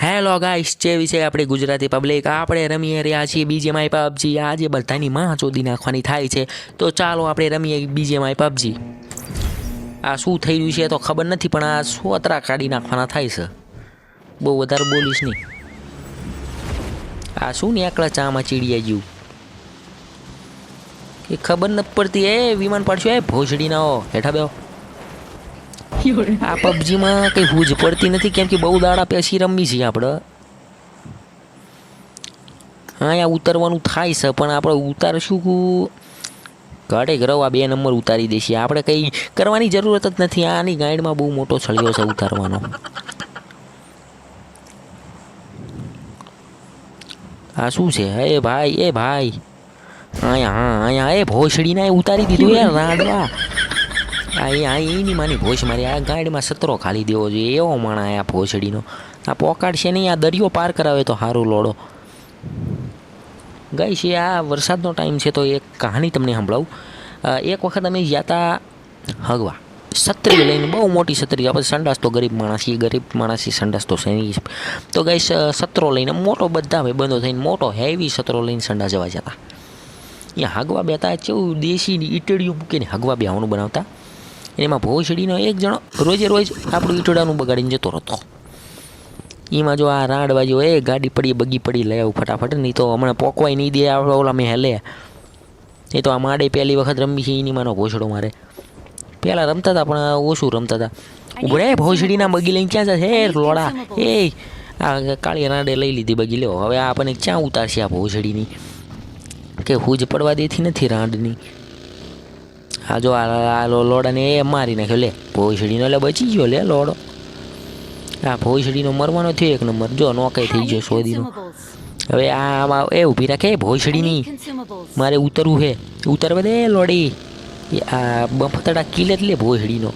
Hello guys, જેવી છે આપણી ગુજરાતી પબ્લિક. આપણે રમીએ રહ્યા છીએ બીજીએમઆઈ પબજી. આજે બધાની માં ચોદી નાખવાની થાય છે, તો ચાલો આપણે રમીએ બીજીએમઆઈ પબજી. આ શું થઈ રહ્યું છે તો ખબર નથી, પણ આ સોતરા કાઢી નાખવાના થાય છે. બહુ વધારે બોલીશ નહીં. આ શું ને એકલા ચામાં ચીડિયા જેવું એ ખબર નથી પડતી. એ વિમાન પાડશું, એ ભોસડી ના હો હેઠા બેહો. આ પબજીમાં કઈ હૂજ પડતી નથી, કેમ કે બહુ દાડા પેસી રમી છીએ આપણે. અહીંયા ઉતરવાનું થાય છે, પણ આપણે ઉતારશું ઘાટે ઘરવ આ 2 નંબર ઉતારી દઈશું. આપણે કંઈ કરવાની જરૂરત જ નથી. આની ગાઈડમાં બહુ મોટો છળિયો છે ઉતારવાનો. આ શું છે? એ ભાઈ અહીંયા, હા અહીંયા એ ભોસડીના ઉતારી દીધું યાર રાડવા. એની માની ભોસ મારી આ ગાડીમાં સતરો ખાલી દેવો જોઈએ એવો માણા આ ભોસડીનો. આ પોકાડ છે નહીં, આ દરિયો પાર કરાવે તો સારું લોડો. ગઈ છે આ વરસાદનો ટાઈમ છે, તો એક કહાની તમને સંભળાવું. એક વખત અમે ગયા હતા હગવા, છત્રી લઈને, બહુ મોટી છત્રી. આપણે સંડાસ તો ગરીબ માણસી સંડાસ તો છે નહીં. તો ગઈ સતરો લઈને મોટો, બધા બંધો થઈને મોટો હેવી સતરો લઈને સંડાસ જવા જતા. અહીંયા હગવા બેતા કેવું દેશી ઈટડીઓ મૂકીને હગવા બેવાનું બનાવતા. એમાં ભોસડીનો એક જણો રોજ આપણું ઈટડાનું બગાડીને જતો રહેતો. એમાં જો આ રાંડવાજો એ ગાડી પડી બગી પડી લઈ આવું ફટાફટ, નહીં તો હમણાં પોકવાય નહીં દે. આપણે ઓલા મેં હેલે એ તો આ માડે પહેલી વખત રમી છે. એની માનો ભોસડો મારે પહેલાં રમતા હતા, પણ ઓછું રમતા હતા. ઉભરે ભોસડીના બગી લઈને ક્યાં જશે? હે લોડા, એ આ કાળી રાંડે લઈ લીધી બગી. લ્યો હવે આપણને ક્યાં ઉતારશે આ ભોસડીની? કે હૂજ પડવા દેતી નથી રાંડની. હા જો આ લોડાને એ મારી નાખ્યો. લે ભોસડીનો એટલે બચી ગયો. લે લોડો આ ભોસડીનો મરવાનો થયો 1 નંબર. જો નોકાઈ થઈ ગયો સોદીનો. હવે આમાં એ ઊભી રાખે ભોસડીની. મારે ઉતરવું છે, ઉતરવા દે લોડી. આ બફતડા કિલ જ લે ભોસડીનો.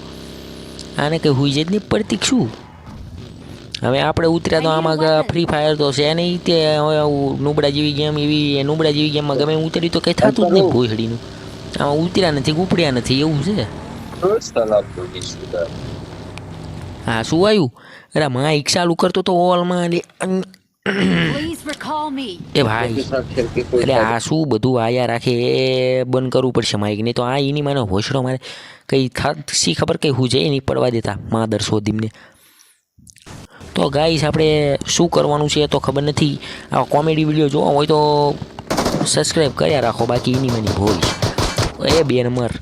આને કંઈ હુઈ જ નહીં પડતી શું? હવે આપણે ઉતર્યા તો આમાં ફ્રી ફાયર તો છે નહીં. તે નુબડા જેવી ગેમ, એવી નુબડા જેવી ગેમમાં ગમે ઉતર્યું તો કંઈ થતું જ નહીં ભોસડીનું. આમાં ઉતર્યા નથી, ઉપડ્યા નથી, એવું છે. હા શું આવ્યું? અરે માં એક ચાલુ કરતો તો ઓલમાં. એ ભાઈ એટલે આ શું બધું આયા રાખે? એ બંધ કરવું પડશે માઇક, નહીં તો આ એની માનો ભોસડો મારે કંઈ સી ખબર કંઈ હું જઈ નહીં પડવા દેતા માદર શોધીમને. તો ગાઈસ આપણે શું કરવાનું છે તો ખબર નથી. આ કોમેડી વિડીયો જોવા હોય તો સબસ્ક્રાઈબ કર્યા રાખો. બાકી એની માની ભોઈશ એ 2 નંબર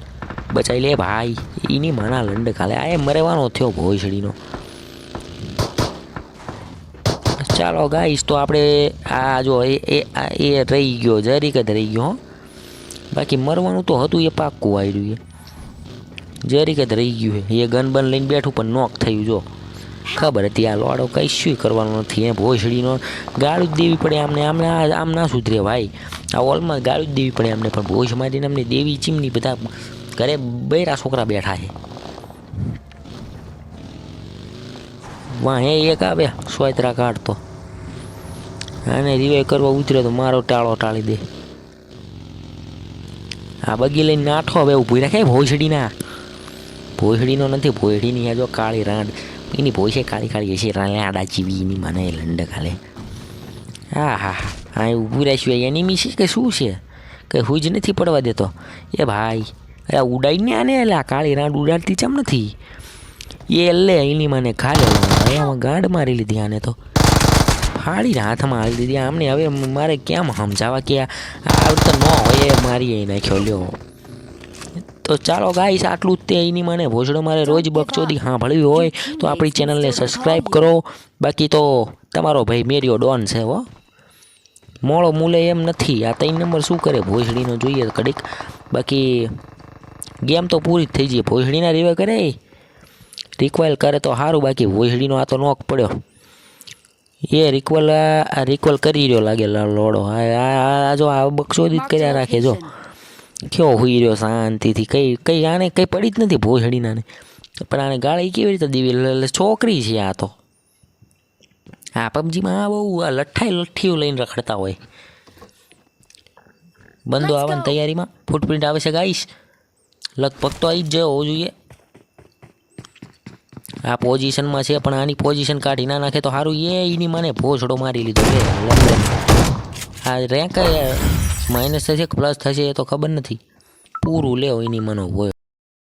બચાવી લે ભાઈ. એની માના લંડ ખાલે આ એ મરેવાનો થયો ભોસડીનો. ચાલો ગાઈસ, તો આપણે આ જો એ રહી ગયો, જરીક જ રહી ગયો. બાકી મરવાનું તો હતું એ પાક્કું આવ્યું. એ જરીક જ રહી ગયું છે. એ ગન બન લઈને બેઠું પણ નોક થયું. જો ખબર હતી આ લોડો કંઈ શું કરવાનું નથી. એ ભોસડીનો ગાળું જ દેવી પડે આમને. આમ ના સુધરે ભાઈ. આ ઓલમાં ગાળું જ દેવી પડે અમને. પણ ભોસ મારીને અમને દેવી ચીમની. બધા ઘરે બૈરા છોકરા બેઠા છે. વાહ એક આવે સોયત્રા કાઢતો. આને રિવાઈ કરવા ઉતર્યો તો મારો ટાળો ટાળી દે. આ બગી લઈને નાઠો હવે ઊભી રાખે ભોસડીના. ભોસડીનો નથી, ભોસડીની આ જો કાળી રાંડ. એની ભોસે કાળી હશે રાંડા ચીવી. એની મને લંડ ખાલે. હા હા હા ઊભું રાખ્યું. એનિમી છે કે શું છે? કંઈ હુજ નથી પડવા દેતો. એ ભાઈ અરે ઉડાઈને આને એટલે આ કાળી રાંડ ઉડાડતી ચમ નથી? એ લે એની મને ખાલે. એમાં ગાંડ મારી લીધી આને તો. ફાડીને હાથમાં હાલી દીધી આમને. હવે મારે કેમ સમજાવવા કે આ રીતે ન હોય? એ મારી નાખ્યો. લ્યો તો ચાલો ગાઈસ, આટલું જ તે એની મને ભોસડો મારે રોજ બકચોદી સાંભળવી હોય તો આપણી ચેનલને સબસ્ક્રાઈબ કરો. બાકી તો તમારો ભાઈ મેરિયો ડોન છે હો. મોળો મૂલે એમ નથી. આ 3 નંબર શું કરે ભોસડીનો જોઈએ કડીક. બાકી ગેમ તો પૂરી જ થઈ જાય. ભોસડીના રિવાઈ કરે, રિક્વાઇલ કરે તો સારું. બાકી ભોસડીનો આ તો નોક પડ્યો. એ રિક્વલ કરી રહ્યો લાગે લોડો. આ જો આ બકચોદી જ કર્યા રાખે. જો કેવો હોઈ રહ્યો શાંતિથી. કંઈ આને કંઈ પડી જ નથી ભોસડીનાને. પણ આને ગાળી કેવી રીતે દેવી? છોકરી છે આ તો. આ પબજીમાં આ બહુ લઠ્ઠીઓ લઈને રખડતા હોય. બંદો આવવાની તૈયારીમાં. ફૂટપ્રિન્ટ આવે છે ગાઈસ. લગભગ તો આવી જ જવો જોઈએ. આ પોઝિશનમાં છે પણ આની પોઝિશન કાઢી ના નાખે તો સારું. એની મને ભોસડો મારી લીધો લે લંડન. આ રેન્ક માઇનસ થશે કે પ્લસ થશે એ તો ખબર નથી. પૂરું લેવો એની મનો હોય.